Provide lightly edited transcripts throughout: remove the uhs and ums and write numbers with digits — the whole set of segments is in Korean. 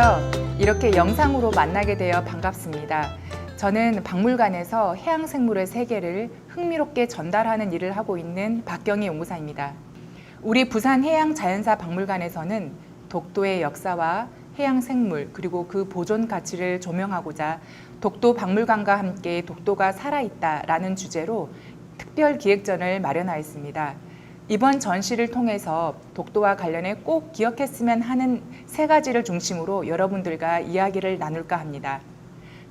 안녕하세요. 이렇게 영상으로 만나게 되어 반갑습니다. 저는 박물관에서 해양생물의 세계를 흥미롭게 전달하는 일을 하고 있는 박경희 연구사입니다. 우리 부산해양자연사박물관에서는 독도의 역사와 해양생물 그리고 그 보존 가치를 조명하고자 독도 박물관과 함께 독도가 살아있다라는 주제로 특별 기획전을 마련하였습니다. 이번 전시를 통해서 독도와 관련해 꼭 기억했으면 하는 세 가지를 중심으로 여러분들과 이야기를 나눌까 합니다.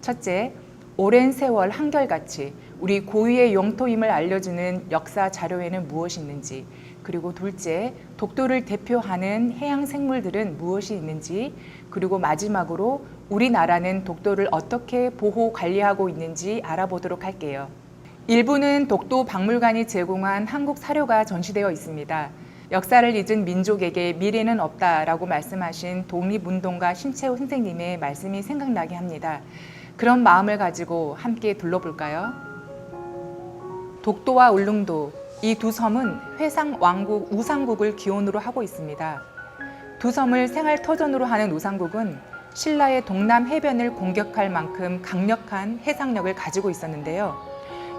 첫째, 오랜 세월 한결같이 우리 고유의 영토임을 알려주는 역사 자료에는 무엇이 있는지, 그리고 둘째, 독도를 대표하는 해양 생물들은 무엇이 있는지, 그리고 마지막으로 우리나라는 독도를 어떻게 보호 관리하고 있는지 알아보도록 할게요. 일부는 독도 박물관이 제공한 한국 사료가 전시되어 있습니다. 역사를 잊은 민족에게 미래는 없다라고 말씀하신 독립운동가 신채호 선생님의 말씀이 생각나게 합니다. 그런 마음을 가지고 함께 둘러볼까요? 독도와 울릉도, 이 두 섬은 회상 왕국 우상국을 기원으로 하고 있습니다. 두 섬을 생활터전으로 하는 우상국은 신라의 동남 해변을 공격할 만큼 강력한 해상력을 가지고 있었는데요.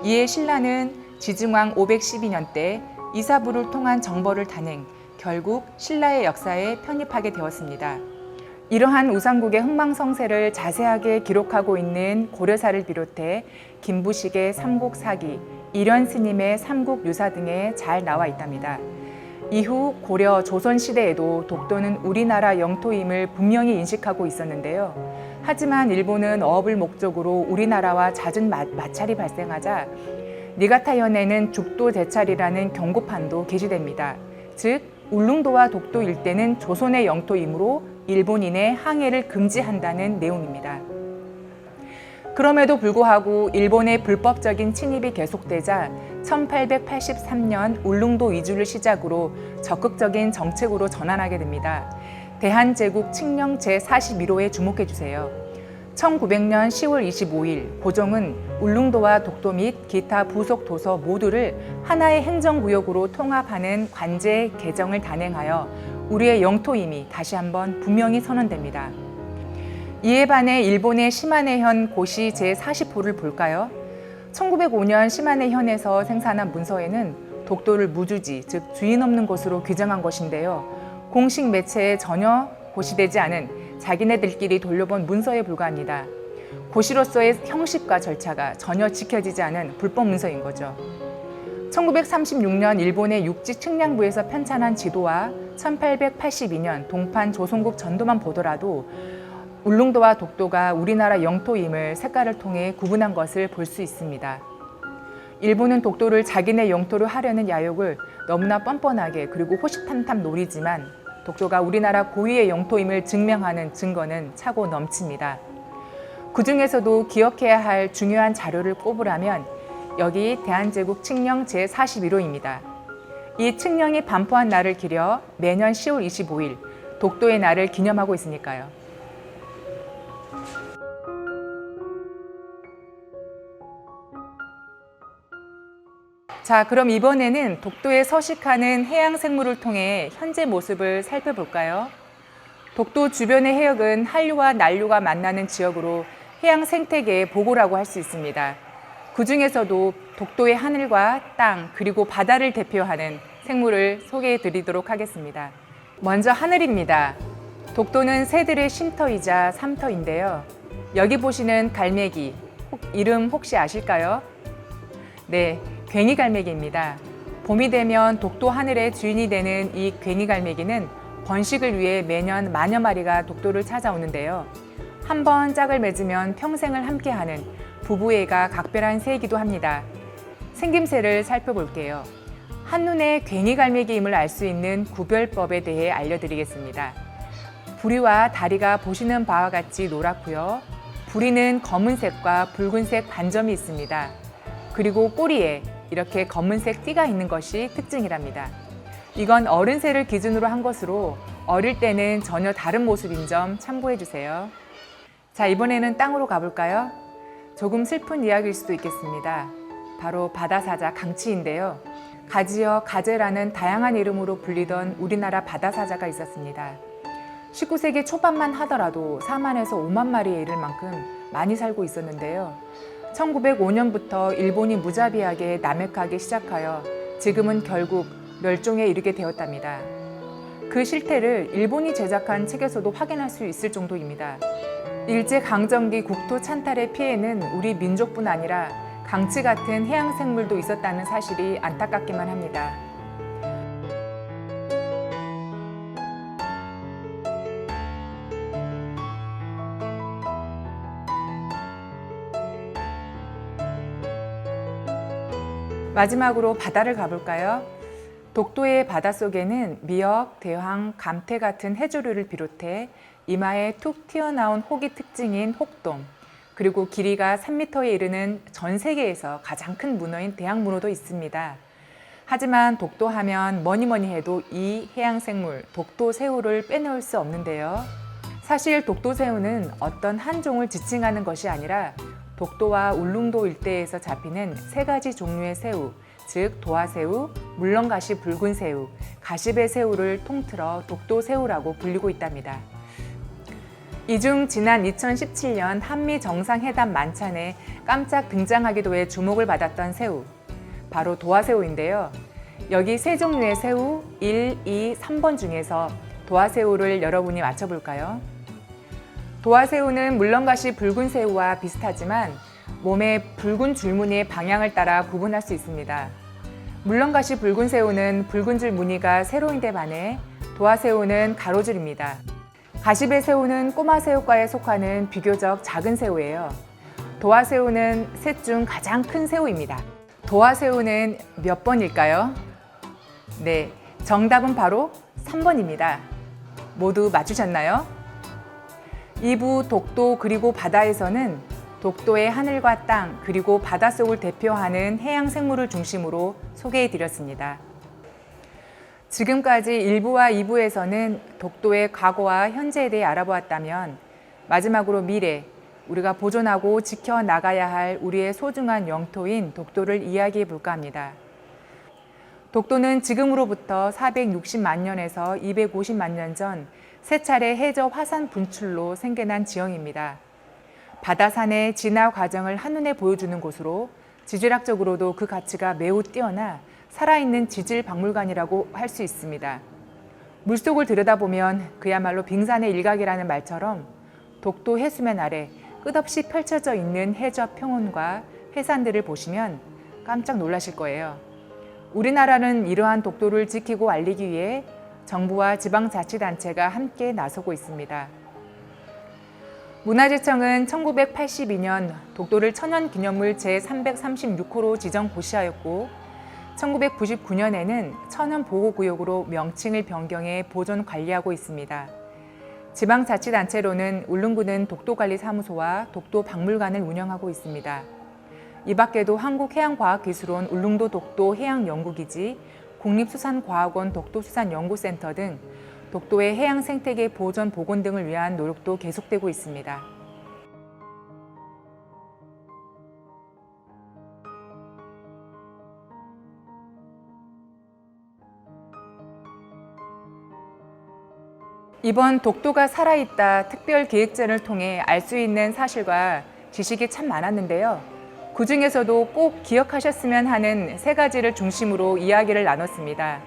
이에 신라는 지증왕 512년 때 이사부를 통한 정벌을 단행, 결국 신라의 역사에 편입하게 되었습니다. 이러한 우상국의 흥망성쇠를 자세하게 기록하고 있는 고려사를 비롯해 김부식의 삼국사기, 일현스님의 삼국유사 등에 잘 나와 있답니다. 이후 고려 조선시대에도 독도는 우리나라 영토임을 분명히 인식하고 있었는데요. 하지만 일본은 어업을 목적으로 우리나라와 잦은 마찰이 발생하자 니가타현에는 죽도 대찰이라는 경고판도 게시됩니다. 즉 울릉도와 독도 일대는 조선의 영토이므로 일본인의 항해를 금지한다는 내용입니다. 그럼에도 불구하고 일본의 불법적인 침입이 계속되자 1883년 울릉도 이주를 시작으로 적극적인 정책으로 전환하게 됩니다. 대한제국 칙령 제41호에 주목해 주세요. 1900년 10월 25일 고종은 울릉도와 독도 및 기타 부속 도서 모두를 하나의 행정구역으로 통합하는 관제 개정을 단행하여 우리의 영토임이 다시 한번 분명히 선언됩니다. 이에 반해 일본의 시마네현 고시 제40호를 볼까요? 1905년 시마네현에서 생산한 문서에는 독도를 무주지, 즉 주인 없는 곳으로 규정한 것인데요. 공식 매체에 전혀 고시되지 않은 자기네들끼리 돌려본 문서에 불과합니다. 고시로서의 형식과 절차가 전혀 지켜지지 않은 불법 문서인 거죠. 1936년 일본의 육지 측량부에서 편찬한 지도와 1882년 동판 조선국 전도만 보더라도 울릉도와 독도가 우리나라 영토임을 색깔을 통해 구분한 것을 볼 수 있습니다. 일본은 독도를 자기네 영토로 하려는 야욕을 너무나 뻔뻔하게 그리고 호시탐탐 노리지만 독도가 우리나라 고유의 영토임을 증명하는 증거는 차고 넘칩니다. 그 중에서도 기억해야 할 중요한 자료를 꼽으라면 여기 대한제국 칙령 제41호입니다. 이 칙령이 반포한 날을 기려 매년 10월 25일 독도의 날을 기념하고 있으니까요. 자, 그럼 이번에는 독도에 서식하는 해양 생물을 통해 현재 모습을 살펴볼까요? 독도 주변의 해역은 한류와 난류가 만나는 지역으로 해양 생태계의 보고라고 할 수 있습니다. 그 중에서도 독도의 하늘과 땅 그리고 바다를 대표하는 생물을 소개해 드리도록 하겠습니다. 먼저 하늘입니다. 독도는 새들의 쉼터이자 삼터인데요. 여기 보시는 갈매기, 이름 혹시 아실까요? 네, 괭이갈매기입니다. 봄이 되면 독도 하늘의 주인이 되는 이 괭이갈매기는 번식을 위해 매년 만여 마리가 독도를 찾아오는데요. 한 번 짝을 맺으면 평생을 함께하는 부부애가 각별한 새이기도 합니다. 생김새를 살펴볼게요. 한눈에 괭이갈매기임을 알 수 있는 구별법에 대해 알려드리겠습니다. 부리와 다리가 보시는 바와 같이 노랗고요. 부리는 검은색과 붉은색 반점이 있습니다. 그리고 꼬리에 이렇게 검은색 띠가 있는 것이 특징이랍니다. 이건 어른새를 기준으로 한 것으로 어릴 때는 전혀 다른 모습인 점 참고해 주세요. 자, 이번에는 땅으로 가볼까요? 조금 슬픈 이야기일 수도 있겠습니다. 바로 바다사자 강치인데요. 가지어 가재라는 다양한 이름으로 불리던 우리나라 바다사자가 있었습니다. 19세기 초반만 하더라도 4만에서 5만 마리에 이를 만큼 많이 살고 있었는데요. 1905년부터 일본이 무자비하게 남획하기 시작하여 지금은 결국 멸종에 이르게 되었답니다. 그 실태를 일본이 제작한 책에서도 확인할 수 있을 정도입니다. 일제강점기 국토 찬탈의 피해는 우리 민족뿐 아니라 강치 같은 해양 생물도 있었다는 사실이 안타깝기만 합니다. 마지막으로 바다를 가볼까요? 독도의 바닷속에는 미역, 대황, 감태 같은 해조류를 비롯해 이마에 툭 튀어나온 혹이 특징인 혹돔, 그리고 길이가 3m에 이르는 전 세계에서 가장 큰 문어인 대왕문어도 있습니다. 하지만 독도 하면 뭐니 해도 이 해양생물 독도새우를 빼놓을 수 없는데요. 사실 독도새우는 어떤 한 종을 지칭하는 것이 아니라 독도와 울릉도 일대에서 잡히는 3가지 종류의 새우, 즉 도화새우, 물렁가시 붉은새우, 가시배새우를 통틀어 독도새우라고 불리고 있답니다. 이 중 지난 2017년 한미 정상회담 만찬에 깜짝 등장하기도 해 주목을 받았던 새우, 바로 도화새우인데요. 여기 3종류의 새우 1, 2, 3번 중에서 도화새우를 여러분이 맞춰볼까요? 도화새우는 물렁가시 붉은새우와 비슷하지만 몸의 붉은 줄무늬의 방향을 따라 구분할 수 있습니다. 물렁가시 붉은새우는 붉은 줄 무늬가 세로인데 반해 도화새우는 가로줄입니다. 가시배새우는 꼬마새우과에 속하는 비교적 작은 새우예요. 도화새우는 셋 중 가장 큰 새우입니다. 도화새우는 몇 번일까요? 네, 정답은 바로 3번입니다. 모두 맞추셨나요? 2부 독도 그리고 바다에서는 독도의 하늘과 땅 그리고 바닷속을 대표하는 해양 생물을 중심으로 소개해 드렸습니다. 지금까지 1부와 2부에서는 독도의 과거와 현재에 대해 알아보았다면 마지막으로 미래, 우리가 보존하고 지켜나가야 할 우리의 소중한 영토인 독도를 이야기해 볼까 합니다. 독도는 지금으로부터 460만 년에서 250만 년 전 3차례 해저 화산 분출로 생겨난 지형입니다. 바다산의 진화 과정을 한눈에 보여주는 곳으로 지질학적으로도 그 가치가 매우 뛰어나 살아있는 지질 박물관이라고 할 수 있습니다. 물속을 들여다보면 그야말로 빙산의 일각이라는 말처럼 독도 해수면 아래 끝없이 펼쳐져 있는 해저 평원과 해산들을 보시면 깜짝 놀라실 거예요. 우리나라는 이러한 독도를 지키고 알리기 위해 정부와 지방자치단체가 함께 나서고 있습니다. 문화재청은 1982년 독도를 천연기념물 제336호로 지정 고시하였고 1999년에는 천연보호구역으로 명칭을 변경해 보존 관리하고 있습니다. 지방자치단체로는 울릉구는 독도관리사무소와 독도박물관을 운영하고 있습니다. 이 밖에도 한국해양과학기술원 울릉도 독도 해양연구기지, 국립수산과학원 독도수산연구센터 등 독도의 해양생태계 보존 복원 등을 위한 노력도 계속되고 있습니다. 이번 독도가 살아있다 특별기획전을 통해 알 수 있는 사실과 지식이 참 많았는데요. 그 중에서도 꼭 기억하셨으면 하는 3가지를 중심으로 이야기를 나눴습니다.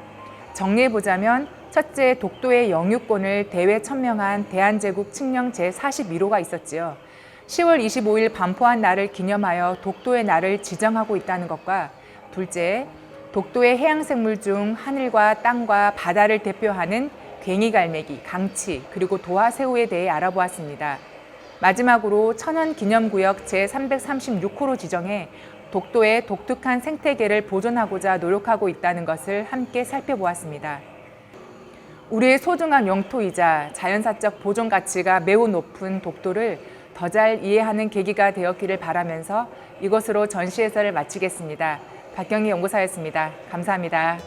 정리해보자면 첫째, 독도의 영유권을 대외 천명한 대한제국 칙령 제41호가 있었지요. 10월 25일 반포한 날을 기념하여 독도의 날을 지정하고 있다는 것과 둘째, 독도의 해양생물 중 하늘과 땅과 바다를 대표하는 괭이갈매기, 강치, 그리고 도화새우에 대해 알아보았습니다. 마지막으로 천연기념구역 제336호로 지정해 독도의 독특한 생태계를 보존하고자 노력하고 있다는 것을 함께 살펴보았습니다. 우리의 소중한 영토이자 자연사적 보존 가치가 매우 높은 독도를 더 잘 이해하는 계기가 되었기를 바라면서 이것으로 전시 해설을 마치겠습니다. 박경희 연구사였습니다. 감사합니다.